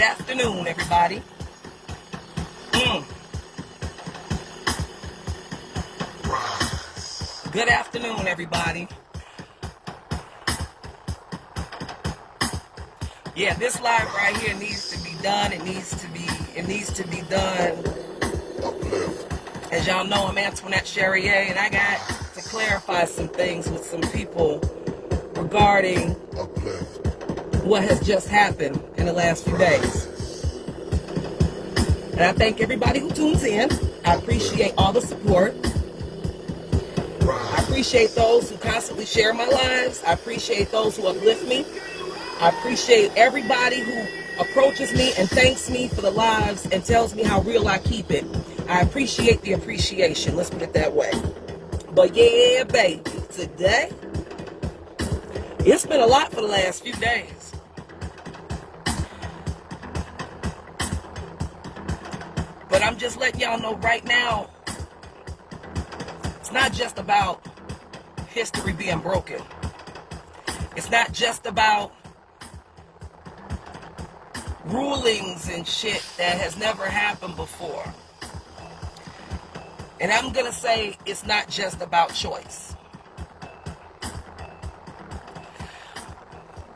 afternoon, everybody. Good afternoon, everybody. Yeah, this live right here needs to be done. It needs to be done. As y'all know, I'm Antoinette Charrier, and I got to clarify some things with some people regarding what has just happened in the last few days. And I thank everybody who tunes in. I appreciate all the support. I appreciate those who constantly share my lives. I appreciate those who uplift me. I appreciate everybody who approaches me and thanks me for the lives and tells me how real I keep it. I appreciate the appreciation. Let's put it that way. But yeah, baby, today, it's been a lot for the last few days. But I'm just letting y'all know right now, it's not just about history being broken. It's not just about rulings and shit that has never happened before. And I'm going to say it's not just about choice.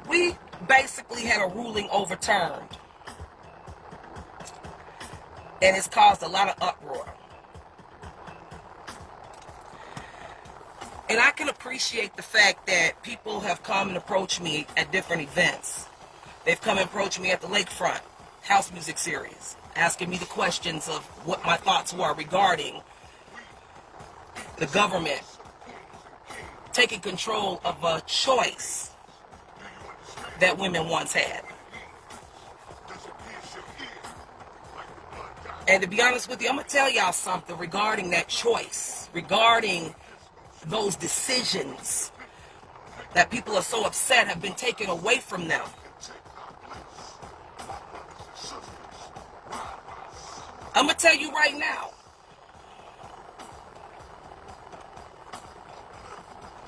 We basically had a ruling overturned. And it's caused a lot of uproar. And I can appreciate the fact that people have come and approached me at different events. They've come and approached me at the Lakefront House Music Series, asking me the questions of what my thoughts were regarding the government taking control of a choice that women once had. And to be honest with you, I'm going to tell y'all something regarding that choice, regarding those decisions that people are so upset have been taken away from them. I'm going to tell you right now.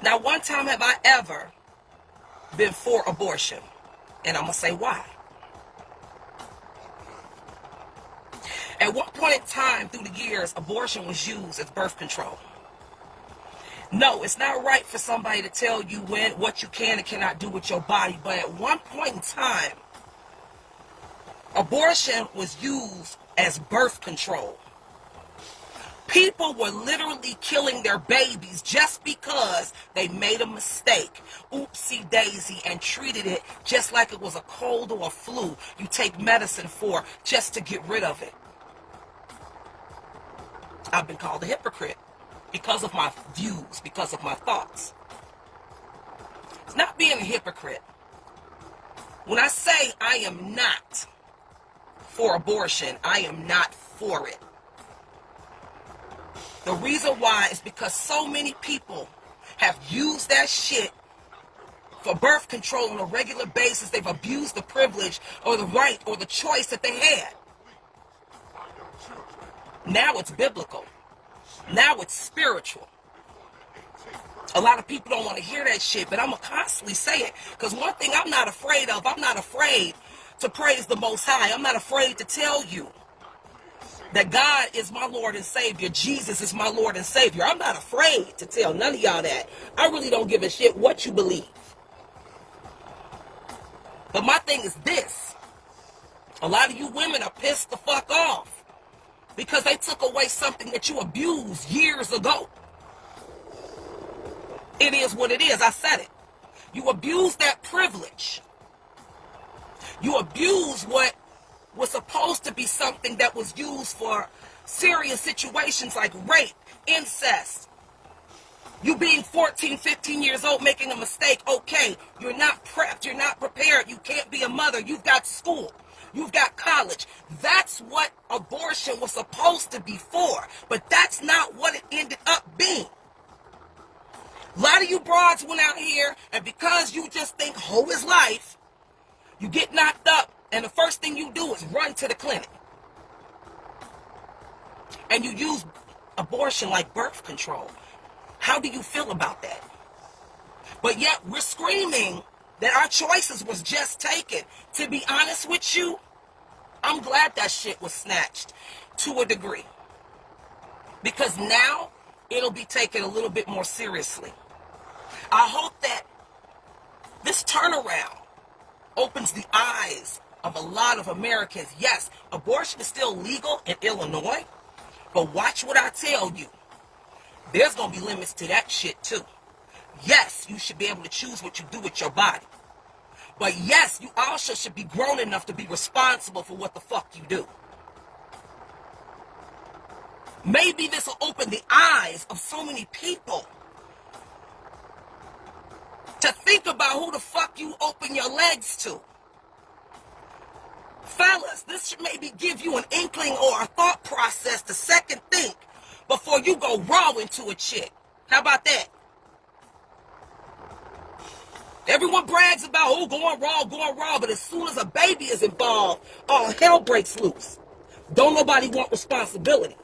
Now, one time have I ever been for abortion. And I'm going to say why. At one point in time through the years, abortion was used as birth control. No, it's not right for somebody to tell you what you can and cannot do with your body. But at one point in time, abortion was used as birth control. People were literally killing their babies just because they made a mistake, oopsie daisy, and treated it just like it was a cold or a flu you take medicine for just to get rid of it. I've been called a hypocrite because of my views, because of my thoughts. It's not being a hypocrite. When I say I am not for abortion, I am not for it. The reason why is because so many people have used that shit for birth control on a regular basis. They've abused the privilege or the right or the choice that they had. Now it's biblical. Now it's spiritual. A lot of people don't want to hear that shit, but I'm going to constantly say it. Because one thing I'm not afraid of, I'm not afraid to praise the Most High. I'm not afraid to tell you that God is my Lord and Savior. Jesus is my Lord and Savior. I'm not afraid to tell none of y'all that. I really don't give a shit what you believe. But my thing is this. A lot of you women are pissed the fuck off because they took away something that you abused years ago. It is what it is. I said it. You abused that privilege. You abused what was supposed to be something that was used for serious situations like rape, incest. You being 14, 15 years old, making a mistake, okay, you're not prepped, you're not prepared, you can't be a mother, you've got school, you've got college. That's what abortion was supposed to be for, but that's not what it ended up being. A lot of you broads went out here, and because you just think hoe is life, you get knocked up, and the first thing you do is run to the clinic. And you use abortion like birth control. How do you feel about that? But yet we're screaming that our choices was just taken. To be honest with you, I'm glad that shit was snatched to a degree. Because now it'll be taken a little bit more seriously. I hope that this turnaround opens the eyes of a lot of Americans. Yes, abortion is still legal in Illinois, but watch what I tell you. There's going to be limits to that shit too. Yes, you should be able to choose what you do with your body. But yes, you also should be grown enough to be responsible for what the fuck you do. Maybe this will open the eyes of so many people to think about who the fuck you open your legs to. Fellas, this should maybe give you an inkling or a thought process to second think before you go raw into a chick. How about that? Everyone brags about, oh, going raw, but as soon as a baby is involved, all hell breaks loose. Don't nobody want responsibility.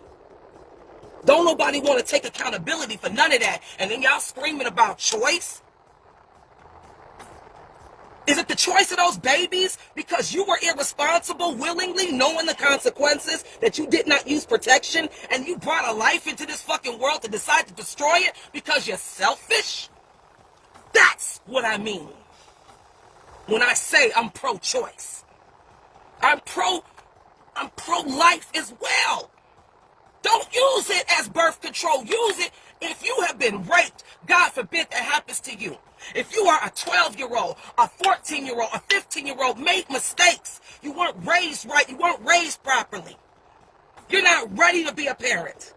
Don't nobody want to take accountability for none of that. And then y'all screaming about choice? Is it the choice of those babies because you were irresponsible willingly, knowing the consequences, that you did not use protection, and you brought a life into this fucking world to decide to destroy it because you're selfish? That's what I mean when I say I'm pro-choice. I'm pro-life as well. Don't use it as birth control. Use it if you have been raped. God forbid that happens to you. If you are a 12-year-old, a 14-year-old, a 15-year-old, made mistakes. You weren't raised right. You weren't raised properly. You're not ready to be a parent.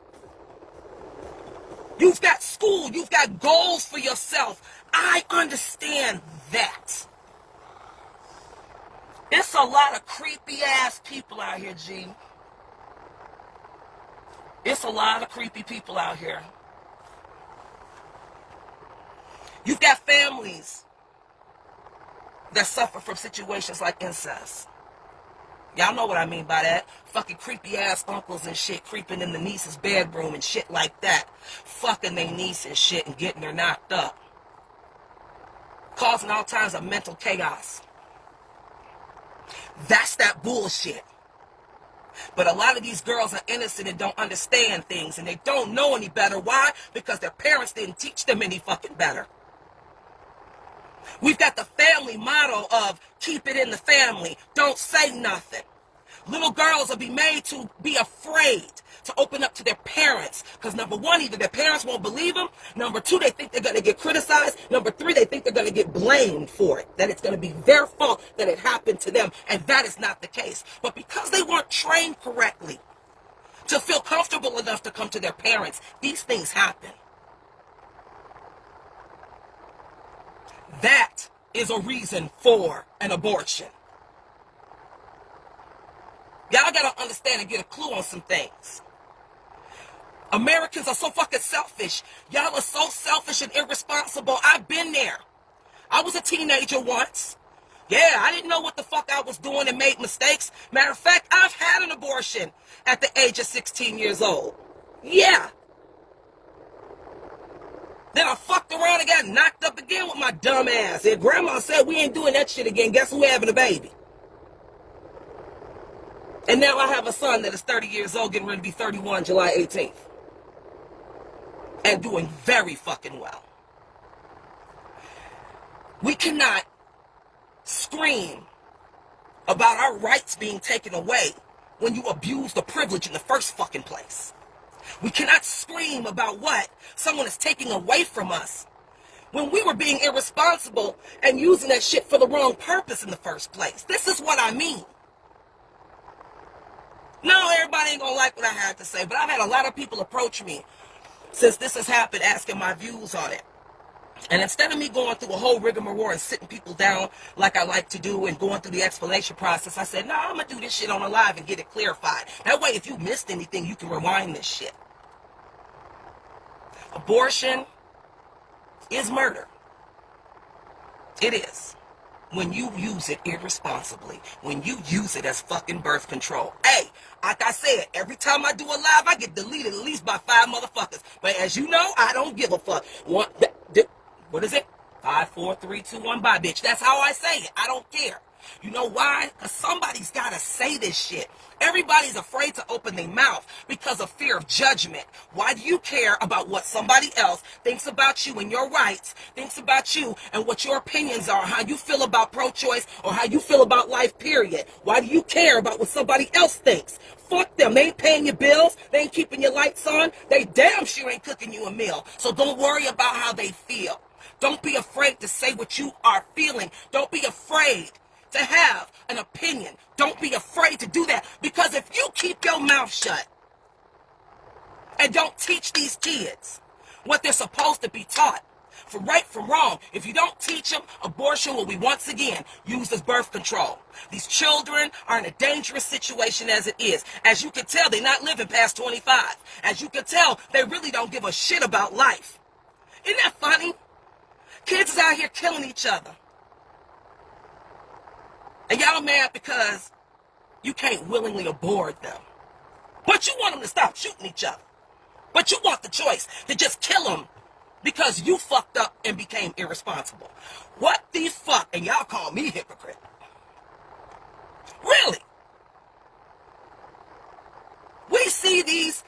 You've got school. You've got goals for yourself. I understand that. It's a lot of creepy ass people out here, G. It's a lot of creepy people out here. You've got families that suffer from situations like incest. Y'all know what I mean by that. Fucking creepy ass uncles and shit creeping in the niece's bedroom and shit like that. Fucking their niece and shit and getting her knocked up. Causing all kinds of mental chaos. That's that bullshit. But a lot of these girls are innocent and don't understand things, and they don't know any better. Why? Because their parents didn't teach them any fucking better. We've got the family motto of keep it in the family. Don't say nothing. Little girls will be made to be afraid to open up to their parents. Because number one, either their parents won't believe them. Number two, they think they're going to get criticized. Number three, they think they're going to get blamed for it. That it's going to be their fault that it happened to them. And that is not the case. But because they weren't trained correctly to feel comfortable enough to come to their parents, these things happen. That is a reason for an abortion. Y'all gotta understand and get a clue on some things. Americans are so fucking selfish. Y'all are so selfish and irresponsible. I've been there. I was a teenager once. Yeah, I didn't know what the fuck I was doing and made mistakes. Matter of fact, I've had an abortion at the age of 16 years old. Yeah. Then I fucked around and got knocked up again with my dumb ass. And grandma said we ain't doing that shit again. Guess who having a baby? And now I have a son that is 30 years old, getting ready to be 31 July 18th. And doing very fucking well. We cannot scream about our rights being taken away when you abuse the privilege in the first fucking place. We cannot scream about what someone is taking away from us when we were being irresponsible and using that shit for the wrong purpose in the first place. This is what I mean. No, everybody ain't gonna like what I had to say, but I've had a lot of people approach me since this has happened asking my views on it. And instead of me going through a whole rigmarole and sitting people down like I like to do and going through the explanation process, I said, no, I'm going to do this shit on a live and get it clarified. That way, if you missed anything, you can rewind this shit. Abortion is murder. It is. When you use it irresponsibly. When you use it as fucking birth control. Hey, like I said, every time I do a live, I get deleted at least by 5 motherfuckers. But as you know, I don't give a fuck. What is it? 5, 4, 3, 2, 1, bye, bitch. That's how I say it. I don't care. You know why? Because somebody's got to say this shit. Everybody's afraid to open their mouth because of fear of judgment. Why do you care about what somebody else thinks about you and your rights, thinks about you and what your opinions are, how you feel about pro-choice or how you feel about life, period? Why do you care about what somebody else thinks? Fuck them. They ain't paying your bills. They ain't keeping your lights on. They damn sure ain't cooking you a meal. So don't worry about how they feel. Don't be afraid to say what you are feeling. Don't be afraid to have an opinion. Don't be afraid to do that. Because if you keep your mouth shut and don't teach these kids what they're supposed to be taught, from right from wrong, if you don't teach them, abortion will be once again used as birth control. These children are in a dangerous situation as it is. As you can tell, they're not living past 25. As you can tell, they really don't give a shit about life. Isn't that funny? Kids is out here killing each other. And y'all mad because you can't willingly abort them. But you want them to stop shooting each other. But you want the choice to just kill them because you fucked up and became irresponsible. What the fuck? And y'all call me hypocrite. Really? We see these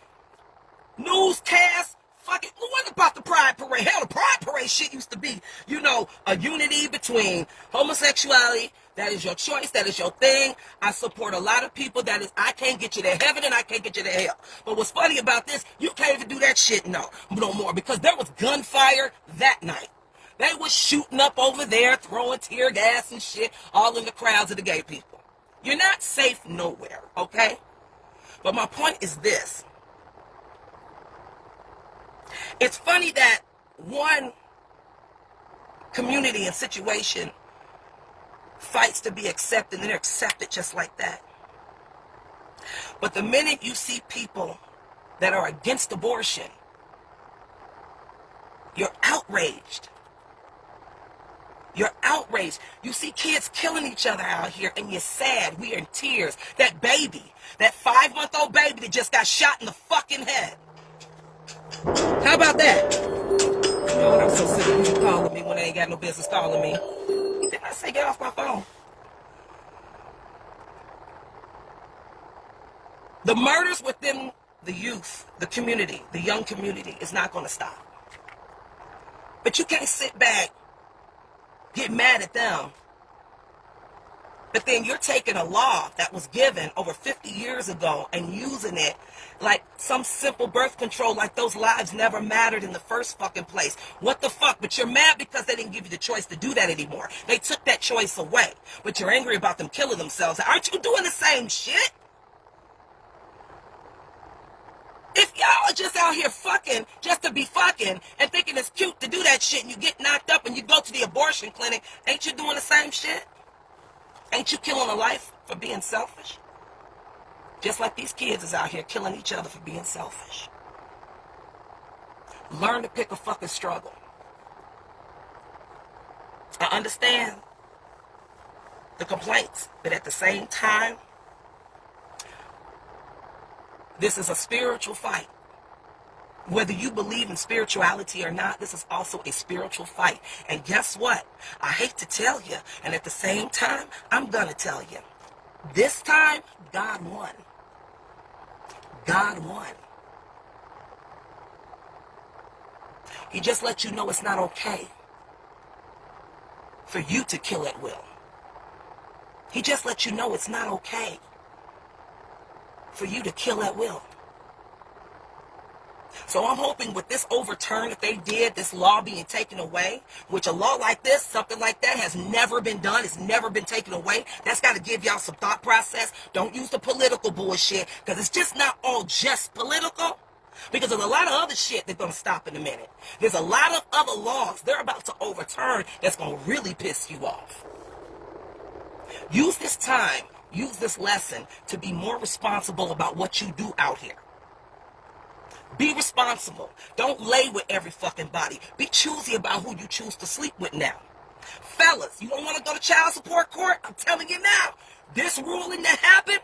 newscasts. Fucking, what about the Pride Parade? Hell, the Pride Parade shit used to be, you know, a unity between homosexuality. That is your choice. That is your thing. I support a lot of people. That is, I can't get you to heaven and I can't get you to hell. But what's funny about this, you can't even do that shit no more because there was gunfire that night. They was shooting up over there, throwing tear gas and shit all in the crowds of the gay people. You're not safe nowhere, okay? But my point is this. It's funny that one community and situation fights to be accepted and they're accepted just like that. But the minute you see people that are against abortion, you're outraged. You're outraged. You see kids killing each other out here and you're sad. We are in tears. That baby, that 5-month-old baby that just got shot in the fucking head. How about that? You know what? I'm so sick of people calling me when they ain't got no business calling me. Did I say get off my phone? The murders within the youth, the community, the young community is not going to stop. But you can't sit back, get mad at them, but then you're taking a law that was given over 50 years ago and using it like some simple birth control, like those lives never mattered in the first fucking place. What the fuck? But you're mad because they didn't give you the choice to do that anymore. They took that choice away. But you're angry about them killing themselves. Aren't you doing the same shit? If y'all are just out here fucking just to be fucking and thinking it's cute to do that shit and you get knocked up and you go to the abortion clinic, ain't you doing the same shit? Ain't you killing a life for being selfish? Just like these kids is out here killing each other for being selfish. Learn to pick a fucking struggle. I understand the complaints, but at the same time, this is a spiritual fight. Whether you believe in spirituality or not, this is also a spiritual fight. And guess what? I hate to tell you, and at the same time, I'm gonna tell you. This time, God won. God won. He just let you know it's not okay for you to kill at will. He just let you know it's not okay for you to kill at will. So I'm hoping with this overturn that they did, this law being taken away, which a law like this, something like that has never been done, it's never been taken away. That's got to give y'all some thought process. Don't use the political bullshit, because it's just not all just political. Because there's a lot of other shit that's going to stop in a minute. There's a lot of other laws they're about to overturn that's going to really piss you off. Use this time, use this lesson to be more responsible about what you do out here. Be responsible. Don't lay with every fucking body. Be choosy about who you choose to sleep with now. Fellas, you don't want to go to child support court? I'm telling you now, this ruling that happened,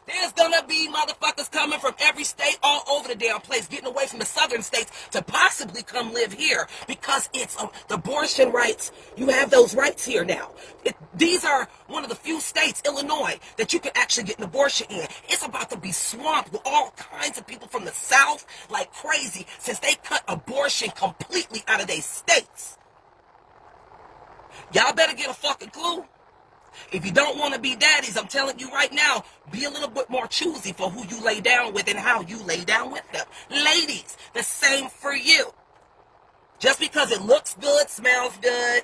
there's going wannabe motherfuckers coming from every state all over the damn place, getting away from the southern states to possibly come live here because it's the abortion rights. You have those rights here now. These are one of the few states, Illinois, that you can actually get an abortion in. It's about to be swamped with all kinds of people from the South like crazy since they cut abortion completely out of their states. Y'all better get a fucking clue. If you don't want to be daddies, I'm telling you right now, be a little bit more choosy for who you lay down with and how you lay down with them. Ladies, the same for you. Just because it looks good, smells good,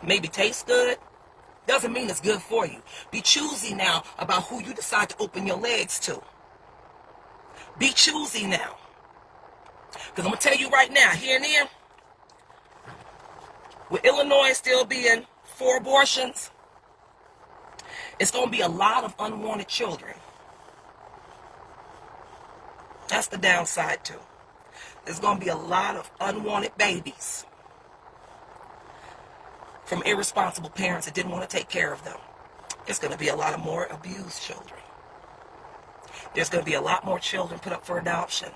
maybe tastes good, doesn't mean it's good for you. Be choosy now about who you decide to open your legs to. Be choosy now. Because I'm going to tell you right now, here and there, with Illinois still being 4 abortions, it's going to be a lot of unwanted children. That's the downside too. There's going to be a lot of unwanted babies from irresponsible parents that didn't want to take care of them. There's going to be a lot of more abused children. There's going to be a lot more children put up for adoption.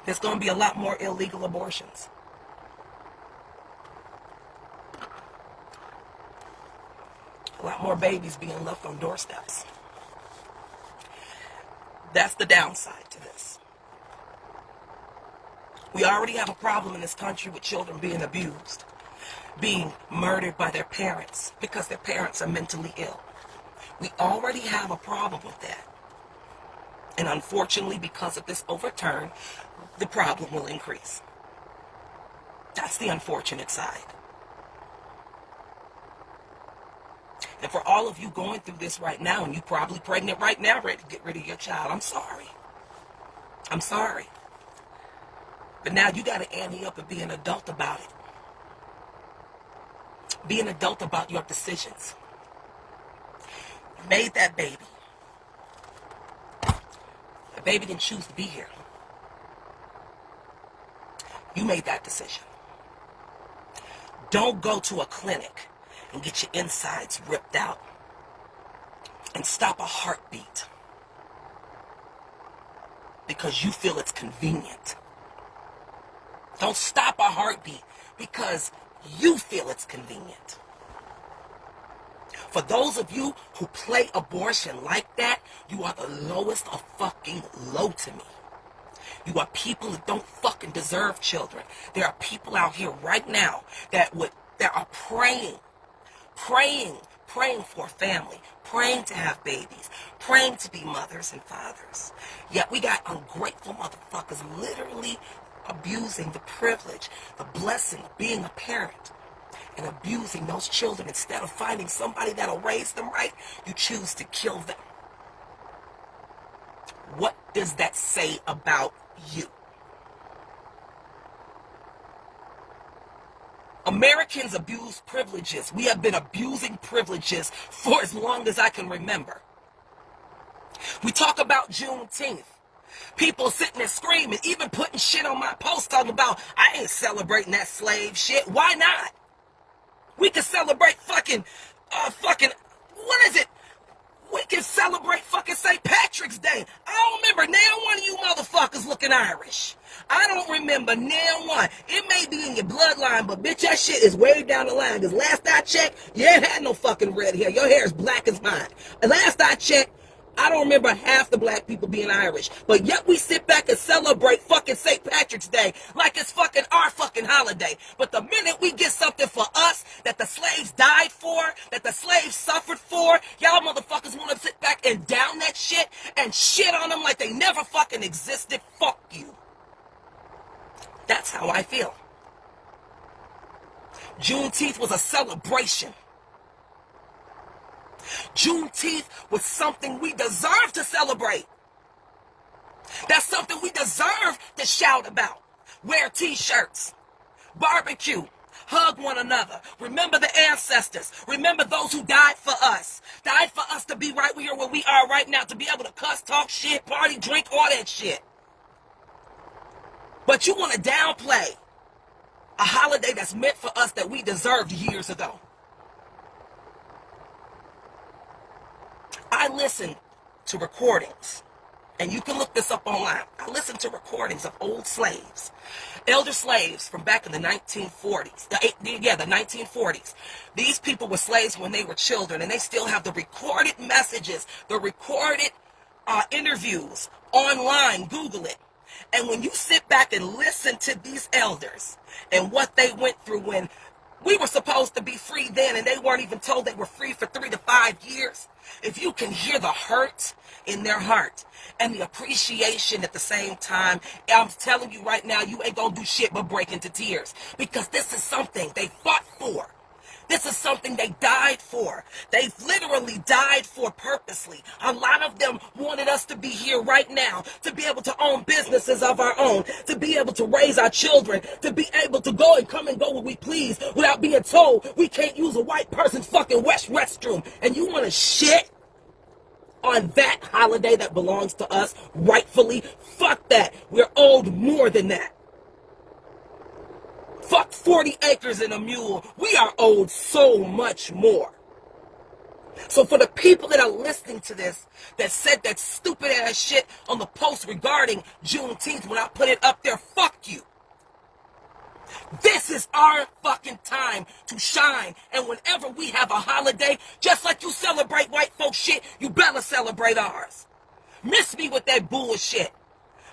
There's going to be a lot more illegal abortions. A lot more babies being left on doorsteps. That's the downside to this. We already have a problem in this country with children being abused, being murdered by their parents because their parents are mentally ill. We already have a problem with that. And unfortunately, because of this overturn, the problem will increase. That's the unfortunate side. And for all of you going through this right now, and you probably pregnant right now, ready to get rid of your child, I'm sorry. I'm sorry. But now you got to ante up and be an adult about it. Be an adult about your decisions. You made that baby. The baby didn't choose to be here. You made that decision. Don't go to a clinic and get your insides ripped out and stop a heartbeat because you feel it's convenient. Don't stop a heartbeat because you feel it's convenient. For those of you who play abortion like that, you are the lowest of fucking low to me. You are people that don't fucking deserve children. There are people out here right now that are praying for a family, praying to have babies, praying to be mothers and fathers. Yet we got ungrateful motherfuckers literally abusing the privilege, the blessing of being a parent, and abusing those children. Instead of finding somebody that'll raise them right, you choose to kill them. What does that say about you? Americans abuse privileges. We have been abusing privileges for as long as I can remember. We talk about Juneteenth. People sitting there screaming, even putting shit on my post talking about, I ain't celebrating that slave shit. Why not? We can celebrate fucking, what is it? We can celebrate fucking St. Patrick's Day. I don't remember now one of you motherfuckers looking Irish. I don't remember now one. It may be in your bloodline, but bitch, that shit is way down the line. Because last I checked, you ain't had no fucking red hair. Your hair is black as mine. And last I checked, I don't remember half the black people being Irish. But yet we sit back and celebrate fucking St. Patrick's Day like it's fucking our fucking holiday. But the minute we get something for us that the slaves died for, that the slaves suffered for, y'all motherfuckers want to sit back and down that shit and shit on them like they never fucking existed. Fuck you. That's how I feel. Juneteenth was a celebration. Juneteenth was something we deserve to celebrate. That's something we deserve to shout about. Wear t-shirts, barbecue, hug one another. Remember the ancestors. Remember those who died for us to be right here where we are right now, to be able to cuss, talk shit, party, drink, all that shit. But you want to downplay a holiday that's meant for us that we deserved years ago. I listen to recordings, and you can look this up online. I listen to recordings of old slaves, elder slaves from back in the 1940s. The 1940s. These people were slaves when they were children, and they still have the recorded messages, the recorded interviews online. Google it. And when you sit back and listen to these elders and what they went through when we were supposed to be free then, and they weren't even told they were free for 3 to 5 years. If you can hear the hurt in their heart and the appreciation at the same time, I'm telling you right now, you ain't gonna do shit but break into tears. Because this is something they fought for. This is something they died for. They literally died for purposely. A lot of them wanted us to be here right now, to be able to own businesses of our own, to be able to raise our children, to be able to go and come and go when we please without being told we can't use a white person's fucking restroom. And you want to shit on that holiday that belongs to us rightfully? Fuck that. We're owed more than that. Fuck 40 acres and a mule. We are owed so much more. So for the people that are listening to this, that said that stupid ass shit on the post regarding Juneteenth when I put it up there, fuck you. This is our fucking time to shine. And whenever we have a holiday, just like you celebrate white folks shit, you better celebrate ours. Miss me with that bullshit.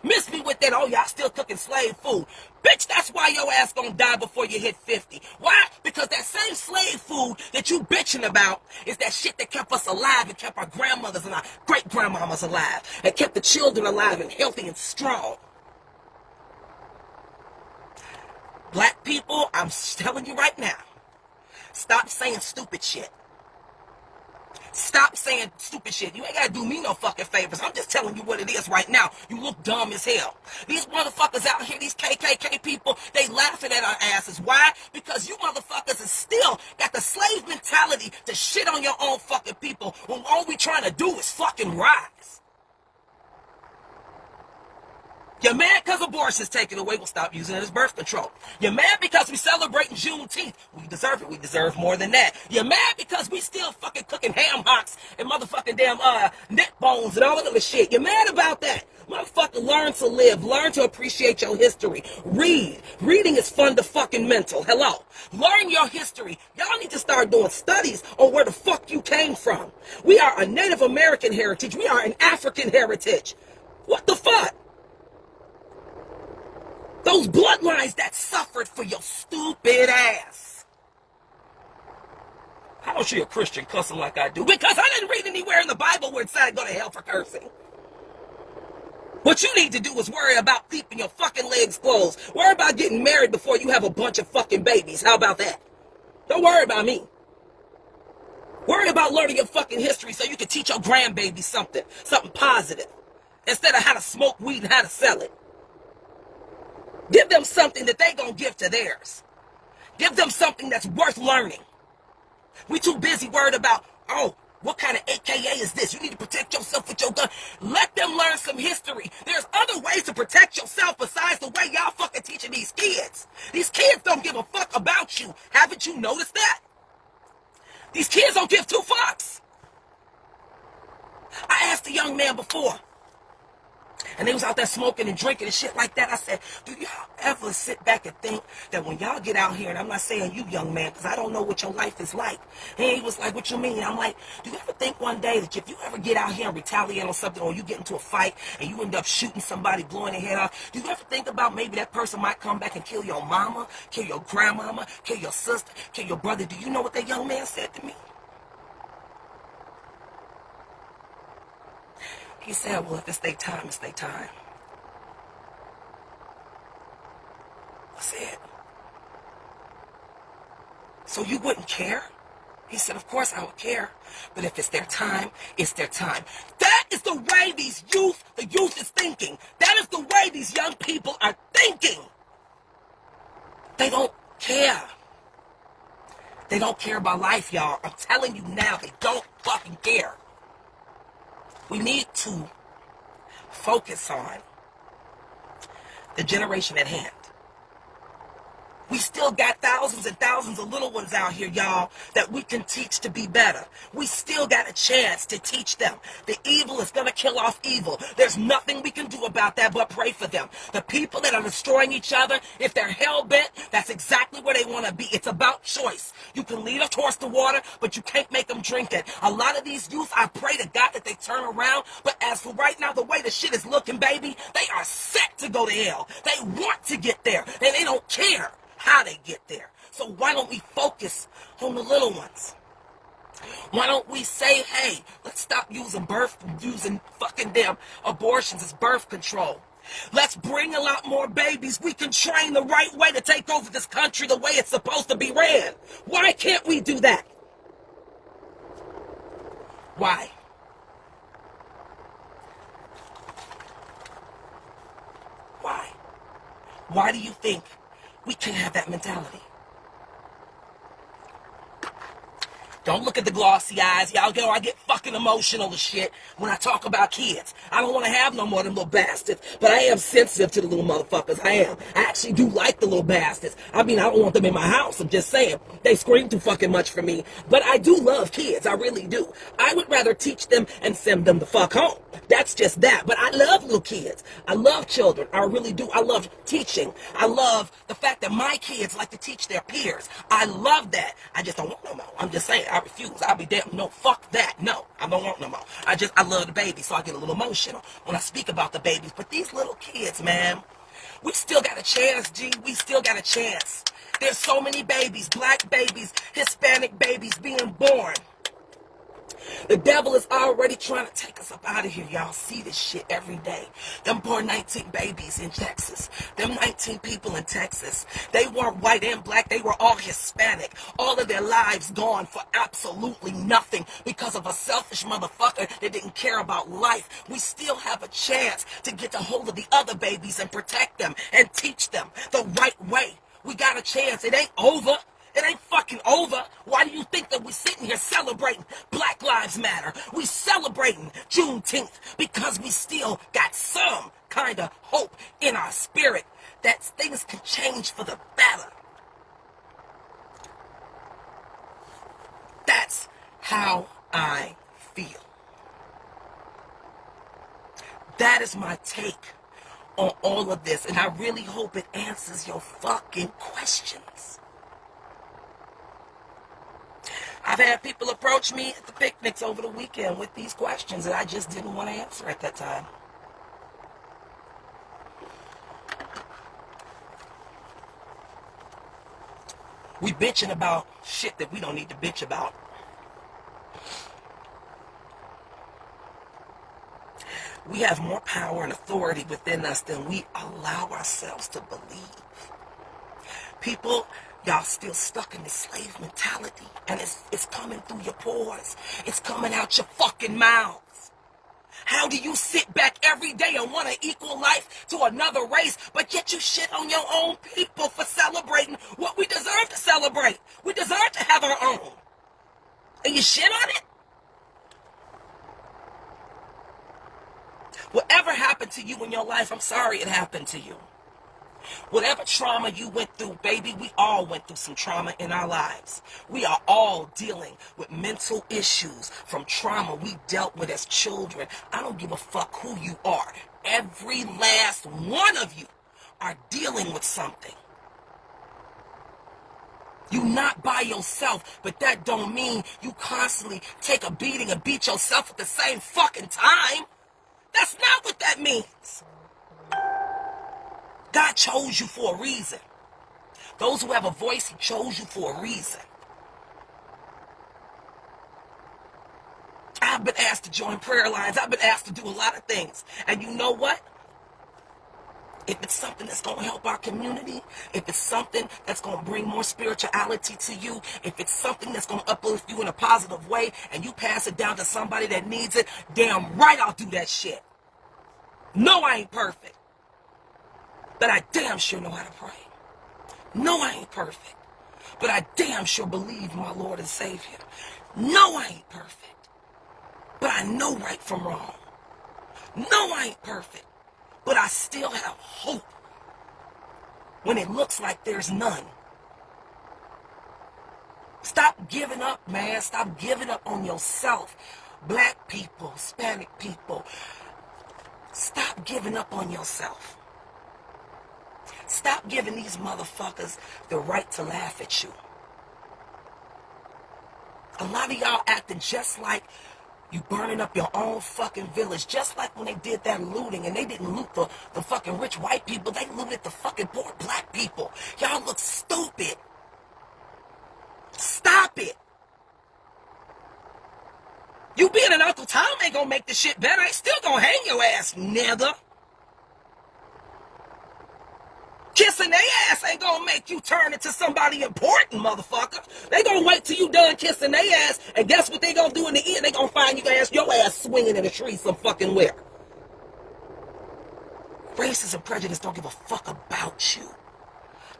Miss me with that, oh, y'all still cooking slave food. Bitch, that's why your ass gonna die before you hit 50. Why? Because that same slave food that you bitching about is that shit that kept us alive and kept our grandmothers and our great-grandmamas alive and kept the children alive and healthy and strong. Black people, I'm telling you right now, stop saying stupid shit. Stop saying stupid shit. You ain't gotta do me no fucking favors. I'm just telling you what it is right now. You look dumb as hell. These motherfuckers out here, these KKK people, they laughing at our asses. Why? Because you motherfuckers is still got the slave mentality to shit on your own fucking people when all we trying to do is fucking rise. You're mad because abortion's taken away. We'll stop using it as birth control. You're mad because we celebrating Juneteenth. We deserve it. We deserve more than that. You're mad because we still fucking cooking ham hocks and motherfucking damn neck bones and all that other shit. You're mad about that. Motherfucker, learn to live. Learn to appreciate your history. Read. Reading is fun to fucking mental. Hello. Learn your history. Y'all need to start doing studies on where the fuck you came from. We are a Native American heritage. We are an African heritage. What the fuck? Those bloodlines that suffered for your stupid ass. How don't you a Christian cussing like I do? Because I didn't read anywhere in the Bible where it said go to hell for cursing. What you need to do is worry about keeping your fucking legs closed. Worry about getting married before you have a bunch of fucking babies. How about that? Don't worry about me. Worry about learning your fucking history so you can teach your grandbaby something positive. Instead of how to smoke weed and how to sell it. Give them something that they gonna give to theirs. Give them something that's worth learning. We too busy worried about, oh, what kind of AKA is this? You need to protect yourself with your gun. Let them learn some history. There's other ways to protect yourself besides the way y'all fucking teaching these kids. These kids don't give a fuck about you. Haven't you noticed that? These kids don't give two fucks. I asked a young man before, and they was out there smoking and drinking and shit like that. I said, do y'all ever sit back and think that when y'all get out here, and I'm not saying you, young man, because I don't know what your life is like. And he was like, what you mean? I'm like, do you ever think one day that if you ever get out here and retaliate on something, or you get into a fight and you end up shooting somebody, blowing their head off, do you ever think about maybe that person might come back and kill your mama, kill your grandmama, kill your sister, kill your brother? Do you know what that young man said to me? He said, well, if it's their time, it's their time. I said, so you wouldn't care? He said, of course I would care. But if it's their time, it's their time. That is the way the youth is thinking. That is the way these young people are thinking. They don't care. They don't care about life, y'all. I'm telling you now, they don't fucking care. We need to focus on the generation at hand. We still got thousands and thousands of little ones out here, y'all, that we can teach to be better. We still got a chance to teach them. The evil is going to kill off evil. There's nothing we can do about that but pray for them. The people that are destroying each other, if they're hell-bent, that's exactly where they want to be. It's about choice. You can lead a horse to water, but you can't make them drink it. A lot of these youth, I pray to God that they turn around, but as for right now, the way the shit is looking, baby, they are set to go to hell. They want to get there, and they don't care how they get there. So why don't we focus on the little ones? Why don't we say, hey, let's stop using fucking damn abortions as birth control. Let's bring a lot more babies. We can train the right way to take over this country the way it's supposed to be ran. Why can't we do that? Why? Why? Why do you think we can't have that mentality? Don't look at the glossy eyes. Y'all I get fucking emotional and shit when I talk about kids. I don't want to have no more of them little bastards, but I am sensitive to the little motherfuckers. I am. I actually do like the little bastards. I mean, I don't want them in my house. I'm just saying. They scream too fucking much for me. But I do love kids. I really do. I would rather teach them and send them the fuck home. That's just that. But I love little kids. I love children. I really do. I love teaching. I love the fact that my kids like to teach their peers. I love that. I just don't want no more. I'm just saying. I refuse. I'll be damn. No, fuck that. No, I don't want no more. I love the baby, so I get a little emotional when I speak about the babies. But these little kids, man, we still got a chance, G. We still got a chance. There's so many babies, black babies, Hispanic babies being born. The devil is already trying to take us up out of here. Y'all see this shit every day. Them poor 19 babies in Texas. Them 19 people in Texas. They weren't white and black. They were all Hispanic. All of their lives gone for absolutely nothing because of a selfish motherfucker that didn't care about life. We still have a chance to get a hold of the other babies and protect them and teach them the right way. We got a chance. It ain't over. It ain't fucking over. Why do you think that we're sitting here celebrating Black Lives Matter? We celebrating Juneteenth because we still got some kind of hope in our spirit that things can change for the better. That's how I feel. That is my take on all of this, and I really hope it answers your fucking questions. I've had people approach me at the picnics over the weekend with these questions that I just didn't want to answer at that time. We bitching about shit that we don't need to bitch about. We have more power and authority within us than we allow ourselves to believe. People, y'all still stuck in this slave mentality, and it's coming through your pores. It's coming out your fucking mouths. How do you sit back every day and want to equal life to another race, but yet you shit on your own people for celebrating what we deserve to celebrate? We deserve to have our own. And you shit on it? Whatever happened to you in your life, I'm sorry it happened to you. Whatever trauma you went through, baby, we all went through some trauma in our lives. We are all dealing with mental issues from trauma we dealt with as children. I don't give a fuck who you are. Every last one of you are dealing with something. You're not by yourself, but that don't mean you constantly take a beating and beat yourself at the same fucking time. That's not what that means. God chose you for a reason. Those who have a voice, he chose you for a reason. I've been asked to join prayer lines. I've been asked to do a lot of things. And you know what? If it's something that's going to help our community, if it's something that's going to bring more spirituality to you, if it's something that's going to uplift you in a positive way, and you pass it down to somebody that needs it, damn right I'll do that shit. No, I ain't perfect. But I damn sure know how to pray. No, I ain't perfect. But I damn sure believe my Lord and Savior. No, I ain't perfect. But I know right from wrong. No, I ain't perfect. But I still have hope when it looks like there's none. Stop giving up, man. Stop giving up on yourself. Black people, Hispanic people, stop giving up on yourself. Stop giving these motherfuckers the right to laugh at you. A lot of y'all acting just like you burning up your own fucking village, just like when they did that looting, and they didn't loot the fucking rich white people, they looted the fucking poor black people. Y'all look stupid. Stop it. You being an Uncle Tom ain't gonna make the shit better. They still gonna hang your ass, nigga. Kissing their ass ain't gonna make you turn into somebody important, motherfucker. They gonna wait till you done kissing their ass, and guess what they gonna do in the end? They gonna find your ass swinging in a tree some fucking where. Racism and prejudice don't give a fuck about you.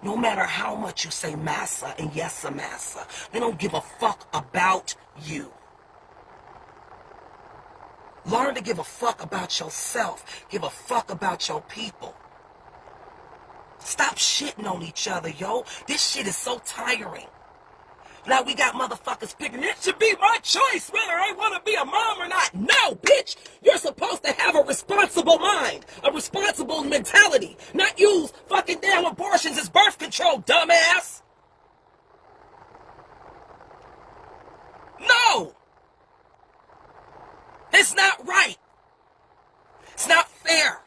No matter how much you say massa and yes, a massa, they don't give a fuck about you. Learn to give a fuck about yourself. Give a fuck about your people. Stop shitting on each other, yo. This shit is so tiring. Now we got motherfuckers picking, it should be my choice whether I want to be a mom or not. No, bitch. You're supposed to have a responsible mind, a responsible mentality, not use fucking damn abortions as birth control, dumbass. No. It's not right. It's not fair.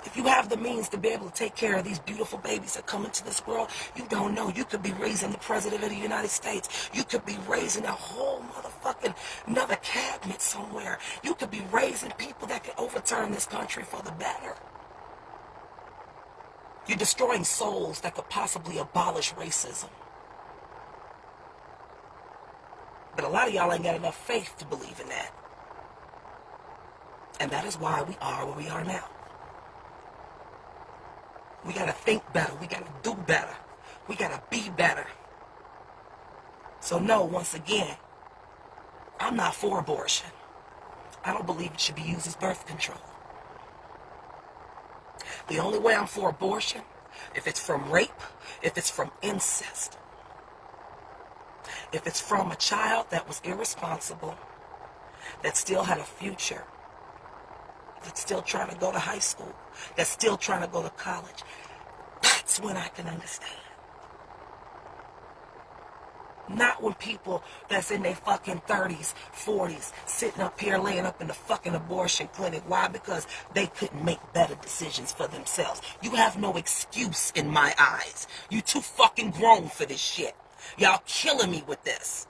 If you have the means to be able to take care of these beautiful babies that come into this world, you don't know. You could be raising the President of the United States. You could be raising a whole motherfucking another cabinet somewhere. You could be raising people that can overturn this country for the better. You're destroying souls that could possibly abolish racism. But a lot of y'all ain't got enough faith to believe in that. And that is why we are where we are now. We gotta think better. We gotta do better. We gotta be better. So no, once again, I'm not for abortion. I don't believe it should be used as birth control. The only way I'm for abortion, if it's from rape, if it's from incest, if it's from a child that was irresponsible, that still had a future, that's still trying to go to high school, that's still trying to go to college, that's when I can understand. Not when people that's in their fucking 30s, 40s, sitting up here laying up in the fucking abortion clinic. Why? Because they couldn't make better decisions for themselves. You have no excuse in my eyes. You too fucking grown for this shit. Y'all killing me with this.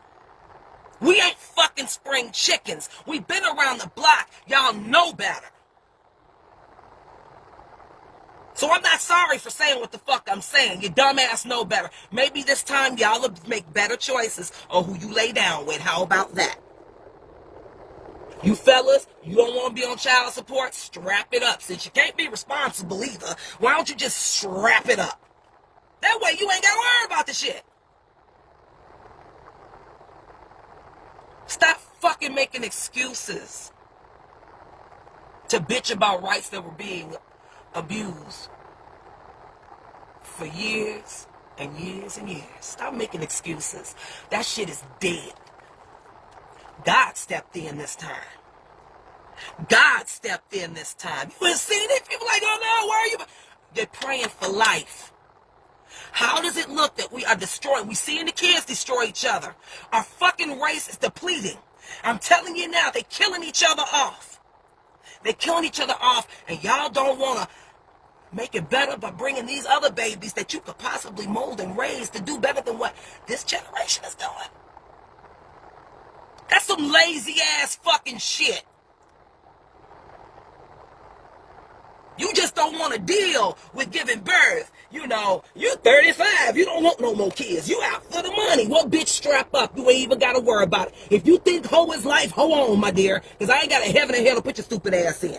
We ain't fucking spring chickens. We've been around the block. Y'all know better. So I'm not sorry for saying what the fuck I'm saying. You dumbass know better. Maybe this time y'all will make better choices on who you lay down with. How about that? You fellas, you don't want to be on child support? Strap it up. Since you can't be responsible either, why don't you just strap it up? That way you ain't got to worry about the shit. Stop fucking making excuses to bitch about rights that were being abused for years and years and years. Stop making excuses. That shit is dead. God stepped in this time. God stepped in this time. You ain't seen it? People like, oh no, where are you? They're praying for life. How does it look that we are destroying? We seeing the kids destroy each other. Our fucking race is depleting. I'm telling you now, they're killing each other off. They're killing each other off, and y'all don't want to make it better by bringing these other babies that you could possibly mold and raise to do better than what this generation is doing. That's some lazy ass fucking shit. You just don't want to deal with giving birth. You know, you're 35. You don't want no more kids. You out for the money. Well, bitch, strap up. You ain't even got to worry about it. If you think hoe is life, hoe on, my dear. Because I ain't got a heaven and hell to put your stupid ass in.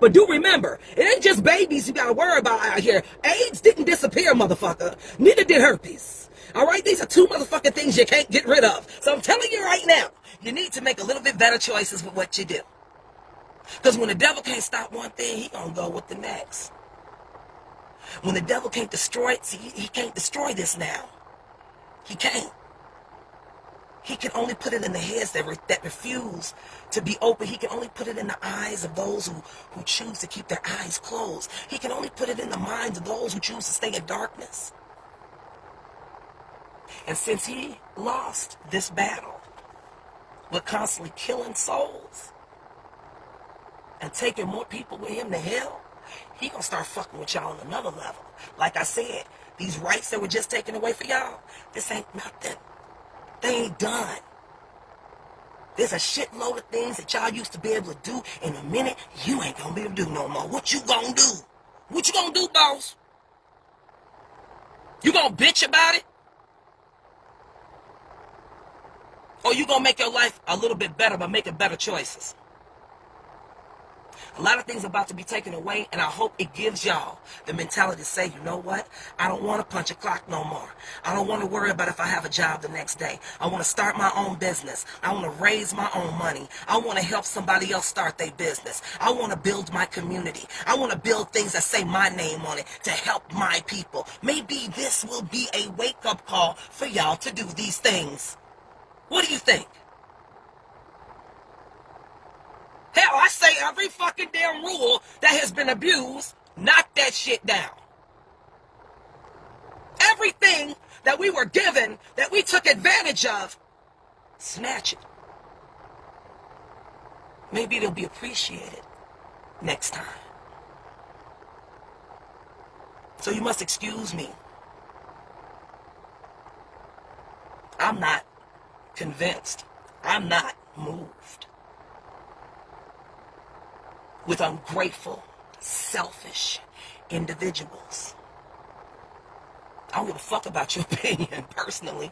But do remember, it ain't just babies you got to worry about out here. AIDS didn't disappear, motherfucker. Neither did herpes. All right? These are two motherfucking things you can't get rid of. So I'm telling you right now, you need to make a little bit better choices with what you do. Because when the devil can't stop one thing, he gonna go with the next. When the devil can't destroy it, see, he can't destroy this now. He can't. He can only put it in the heads that refuse to be open. He can only put it in the eyes of those who choose to keep their eyes closed. He can only put it in the minds of those who choose to stay in darkness. And since he lost this battle with constantly killing souls and taking more people with him to hell, he gonna start fucking with y'all on another level. Like I said, these rights that were just taken away for y'all, this ain't nothing. They ain't done. There's a shitload of things that y'all used to be able to do. In a minute, you ain't gonna be able to do no more. What you gonna do? What you gonna do, boss? You gonna bitch about it? Or you gonna make your life a little bit better by making better choices? A lot of things are about to be taken away, and I hope it gives y'all the mentality to say, you know what? I don't want to punch a clock no more. I don't want to worry about if I have a job the next day. I want to start my own business. I want to raise my own money. I want to help somebody else start their business. I want to build my community. I want to build things that say my name on it to help my people. Maybe this will be a wake-up call for y'all to do these things. What do you think? Hell, I say every fucking damn rule that has been abused, knock that shit down. Everything that we were given, that we took advantage of, snatch it. Maybe it'll be appreciated next time. So you must excuse me. I'm not convinced. I'm not moved with ungrateful, selfish individuals. I don't give a fuck about your opinion, personally.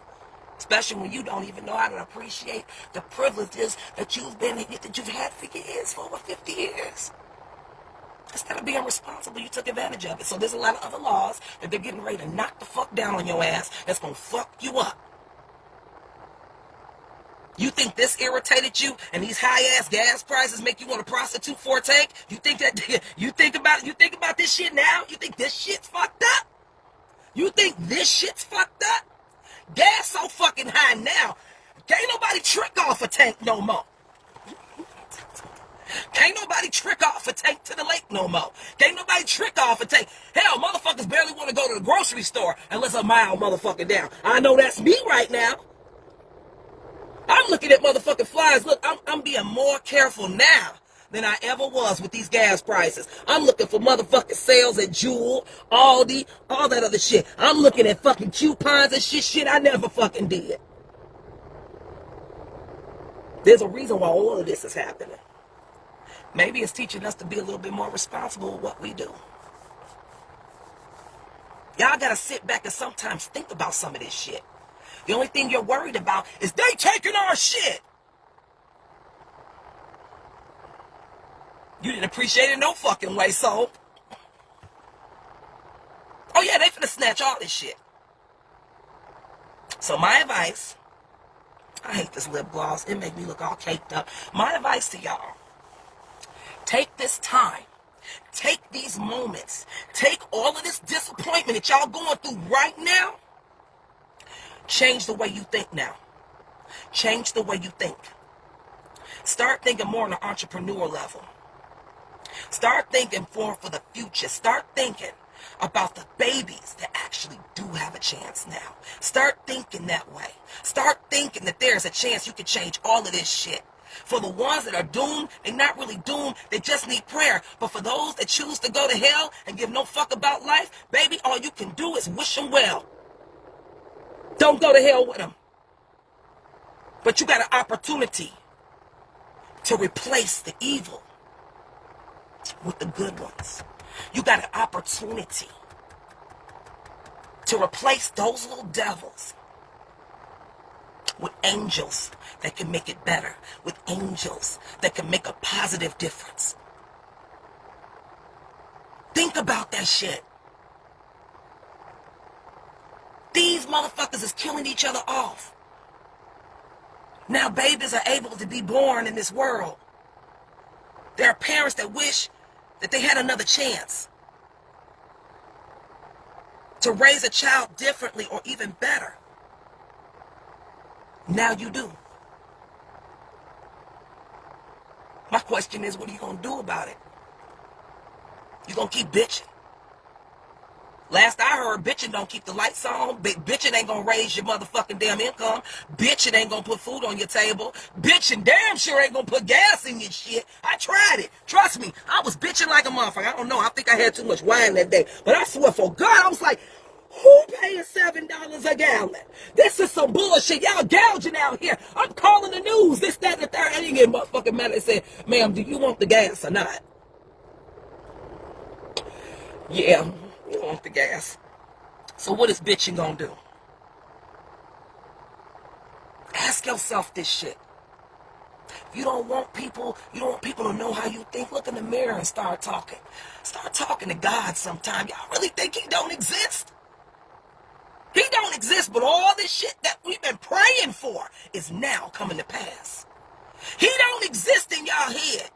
Especially when you don't even know how to appreciate the privileges that you've had for years, for over 50 years. Instead of being responsible, you took advantage of it. So there's a lot of other laws that they're getting ready to knock the fuck down on your ass that's gonna fuck you up. You think this irritated you, and these high-ass gas prices make you want to prostitute for a tank? You think about this shit now? You think this shit's fucked up? You think this shit's fucked up? Gas so fucking high now, can't nobody trick off a tank no more. Can't nobody trick off a tank to the lake no more. Can't nobody trick off a tank. Hell, motherfuckers barely want to go to the grocery store unless a mile motherfucking down. I know that's me right now. I'm looking at motherfucking flies. Look, I'm being more careful now than I ever was with these gas prices. I'm looking for motherfucking sales at Jewel, Aldi, all that other shit. I'm looking at fucking coupons and shit I never fucking did. There's a reason why all of this is happening. Maybe it's teaching us to be a little bit more responsible with what we do. Y'all gotta sit back and sometimes think about some of this shit. The only thing you're worried about is they taking our shit. You didn't appreciate it no fucking way, so. Oh yeah, they finna snatch all this shit. So my advice, I hate this lip gloss. It make me look all caked up. My advice to y'all, take this time. Take these moments. Take all of this disappointment that y'all going through right now. Change the way you think now. Change the way you think. Start thinking more on an entrepreneur level. Start thinking for the future. Start thinking about the babies that actually do have a chance now. Start thinking that way. Start thinking that there's a chance you can change all of this shit. For the ones that are doomed, they're not really doomed. They just need prayer. But for those that choose to go to hell and give no fuck about life, baby, all you can do is wish them well. Don't go to hell with them. But you got an opportunity to replace the evil with the good ones. You got an opportunity to replace those little devils with angels that can make it better, with angels that can make a positive difference. Think about that shit. These motherfuckers is killing each other off. Now babies are able to be born in this world. There are parents that wish that they had another chance. to raise a child differently or even better. Now you do. My question is, what are you going to do about it? You going to keep bitching? Last I heard, bitching don't keep the lights on. Bitching ain't gonna raise your motherfucking damn income. Bitching ain't gonna put food on your table. Bitching damn sure ain't gonna put gas in your shit. I tried it. Trust me, I was bitching like a motherfucker. I don't know, I think I had too much wine that day. But I swear for God, I was like, who paying $7 a gallon? This is some bullshit. Y'all gouging out here. I'm calling the news. This, that, and the third. I didn't get motherfucking mad. They said, ma'am, do you want the gas or not? Yeah, you want the gas. So what is bitching gonna do? Ask yourself this shit. If you don't want people to know how you think, look in the mirror and start talking. Start talking to God sometime. Y'all really think he don't exist? He don't exist, but all this shit that we've been praying for is now coming to pass. He don't exist in y'all head.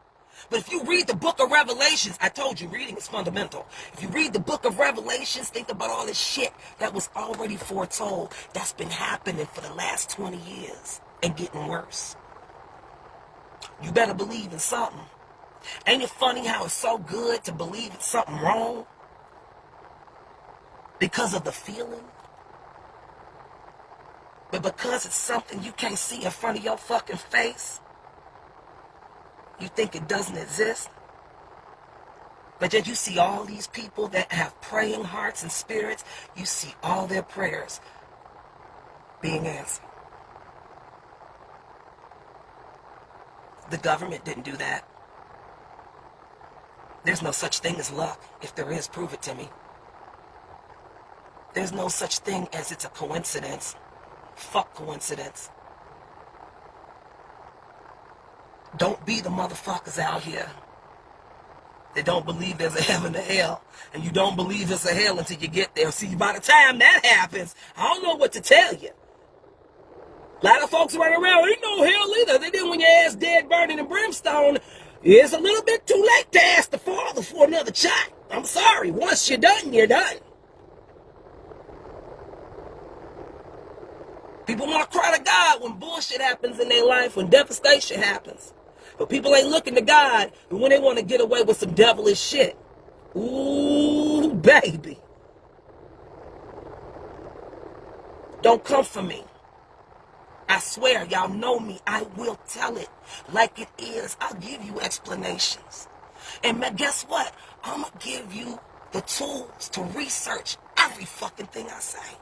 But if you read the book of Revelations, I told you, reading is fundamental. If you read the book of Revelations, think about all this shit that was already foretold that's been happening for the last 20 years and getting worse. You better believe in something. Ain't it funny how it's so good to believe in something wrong? Because of the feeling? But because it's something you can't see in front of your fucking face, you think it doesn't exist? But yet you see all these people that have praying hearts and spirits, you see all their prayers being answered. The government didn't do that. There's no such thing as luck. If there is, prove it to me. There's no such thing as it's a coincidence. Fuck coincidence. Don't be the motherfuckers out here that don't believe there's a heaven to hell. And you don't believe there's a hell until you get there. See, by the time that happens, I don't know what to tell you. A lot of folks running around, ain't no hell either. They did when your ass dead, burning in brimstone. It's a little bit too late to ask the Father for another shot. I'm sorry. Once you're done, you're done. People want to cry to God when bullshit happens in their life, when devastation happens. But people ain't looking to God when they want to get away with some devilish shit. Ooh, baby. Don't come for me. I swear, y'all know me. I will tell it like it is. I'll give you explanations. And guess what? I'm going to give you the tools to research every fucking thing I say.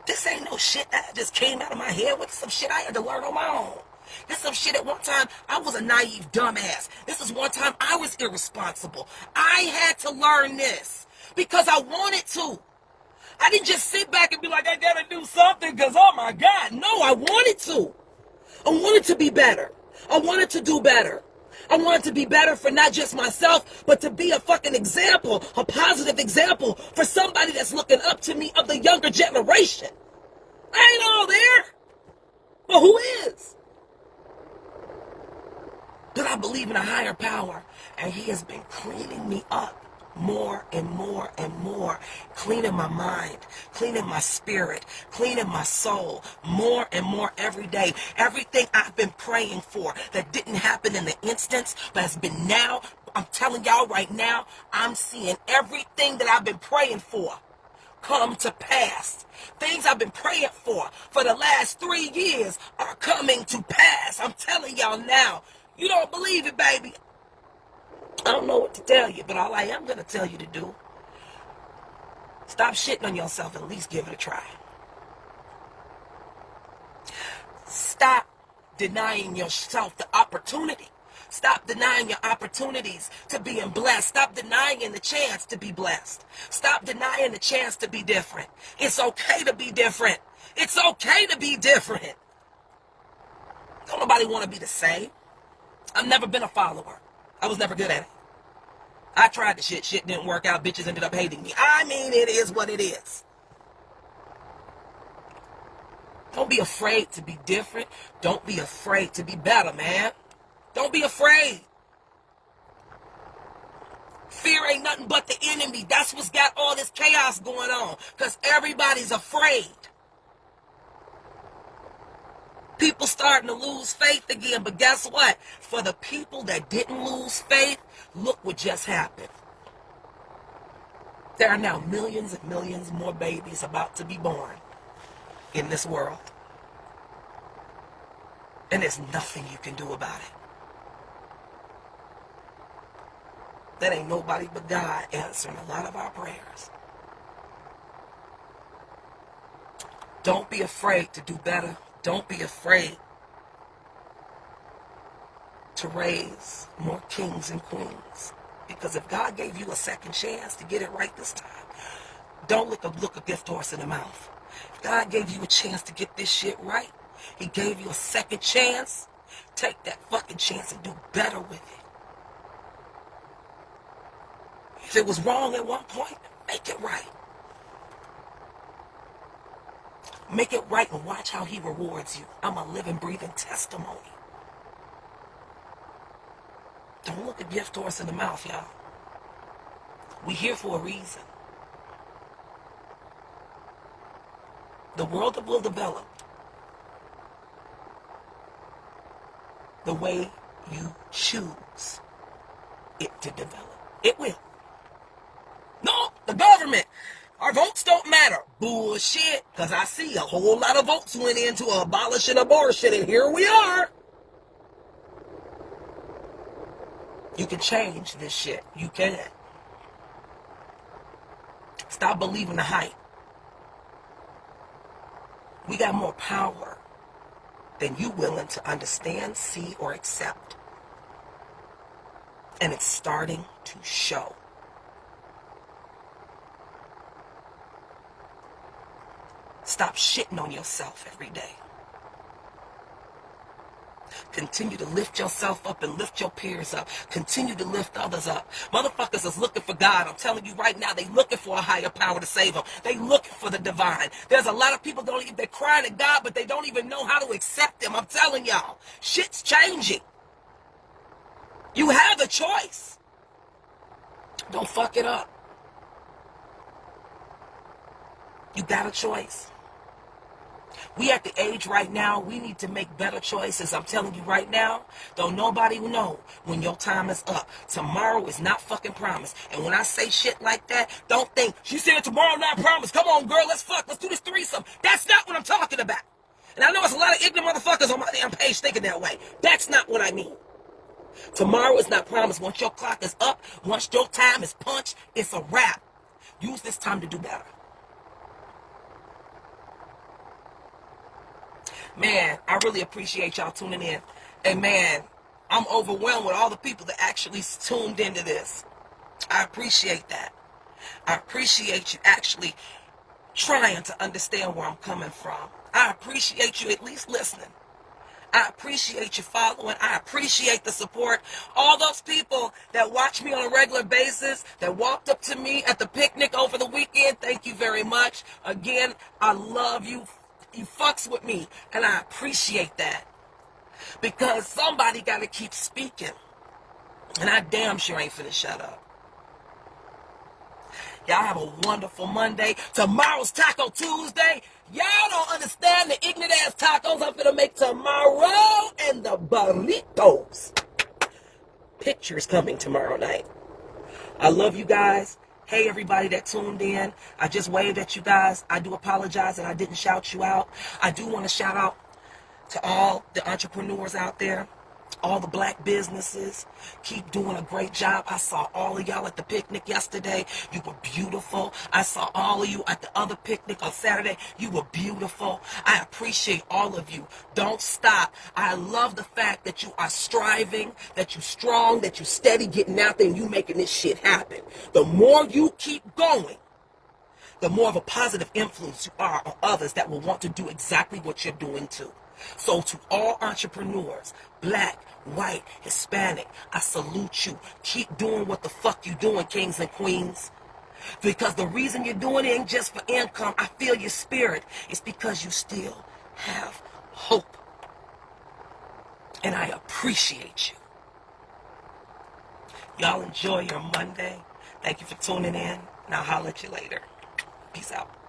This ain't no shit that just came out of my head. With some shit I had to learn on my own. This some shit at one time I was a naive dumbass. This is one time I was irresponsible. I had to learn this because I wanted to. I didn't just sit back and be like, I gotta do something because, oh my God. No, I wanted to. I wanted to be better. I wanted to do better. I wanted to be better for not just myself, but to be a fucking example, a positive example for somebody that's looking up to me of the younger generation. I ain't all there. But who is? But I believe in a higher power, and he has been cleaning me up more and more and more, cleaning my mind, cleaning my spirit, cleaning my soul more and more every day. Everything I've been praying for that didn't happen in the instance, but has been now, I'm telling y'all right now, I'm seeing everything that I've been praying for come to pass. Things I've been praying for the last 3 years are coming to pass. I'm telling y'all now. You don't believe it, baby. I don't know what to tell you, but all I am going to tell you to do, stop shitting on yourself and at least give it a try. Stop denying yourself the opportunity. Stop denying your opportunities to being blessed. Stop denying the chance to be blessed. Stop denying the chance to be different. It's okay to be different. It's okay to be different. Don't nobody want to be the same. I've never been a follower. I was never good at it. I tried the shit. Shit didn't work out. Bitches ended up hating me. I mean, it is what it is. Don't be afraid to be different. Don't be afraid to be better, man. Don't be afraid. Fear ain't nothing but the enemy. That's what's got all this chaos going on. Because everybody's afraid. People starting to lose faith again. But guess what? For the people that didn't lose faith, look what just happened. There are now millions and millions more babies about to be born in this world. And there's nothing you can do about it. That ain't nobody but God answering a lot of our prayers. Don't be afraid to do better. Don't be afraid to raise more kings and queens. Because if God gave you a second chance to get it right this time, don't look a gift horse in the mouth. If God gave you a chance to get this shit right, he gave you a second chance, take that fucking chance and do better with it. If it was wrong at one point, make it right. Make it right and watch how he rewards you. I'm a living, breathing testimony. Don't look a gift horse in the mouth, y'all. We here for a reason. The world will develop the way you choose it to develop. It will. No, the government. Our votes don't matter. Bullshit. Because I see a whole lot of votes went into abolishing abortion, and here we are. You can change this shit. You can. Stop believing the hype. We got more power than you willing to understand, see, or accept. And it's starting to show. Stop shitting on yourself every day. Continue to lift yourself up and lift your peers up. Continue to lift others up. Motherfuckers is looking for God. I'm telling you right now, they looking for a higher power to save them. They looking for the divine. There's a lot of people they're crying to God, but they don't even know how to accept him. I'm telling y'all, shit's changing. You have a choice. Don't fuck it up. You got a choice. We at the age right now, we need to make better choices. I'm telling you right now, don't nobody know when your time is up. Tomorrow is not fucking promised. And when I say shit like that, don't think, she said tomorrow not promised. Come on, girl, let's fuck. Let's do this threesome. That's not what I'm talking about. And I know there's a lot of ignorant motherfuckers on my damn page thinking that way. That's not what I mean. Tomorrow is not promised. Once your clock is up, once your time is punched, it's a wrap. Use this time to do better. Man, I really appreciate y'all tuning in. And man, I'm overwhelmed with all the people that actually tuned into this. I appreciate that. I appreciate you actually trying to understand where I'm coming from. I appreciate you at least listening. I appreciate you following. I appreciate the support. All those people that watch me on a regular basis, that walked up to me at the picnic over the weekend, thank you very much. Again, I love you. You fucks with me, and I appreciate that. Because somebody got to keep speaking. And I damn sure ain't finna shut up. Y'all have a wonderful Monday. Tomorrow's Taco Tuesday. Y'all don't understand the ignorant ass tacos I'm finna make tomorrow, and the burritos. Pictures coming tomorrow night. I love you guys. Hey, everybody that tuned in. I just waved at you guys. I do apologize that I didn't shout you out. I do want to shout out to all the entrepreneurs out there, all the black businesses. Keep doing a great job. I saw all of y'all at the picnic yesterday. You were beautiful. I saw all of you at the other picnic on Saturday. You were beautiful. I appreciate all of you. Don't stop. I love the fact that you are striving, that you're strong, that you're steady getting out there and you making this shit happen. The more you keep going, the more of a positive influence you are on others that will want to do exactly what you're doing too. So to all entrepreneurs, black, white, Hispanic, I salute you. Keep doing what the fuck you doing, kings and queens. Because the reason you're doing it ain't just for income. I feel your spirit. It's because you still have hope. And I appreciate you. Y'all enjoy your Monday. Thank you for tuning in, and I'll holler at you later. Peace out.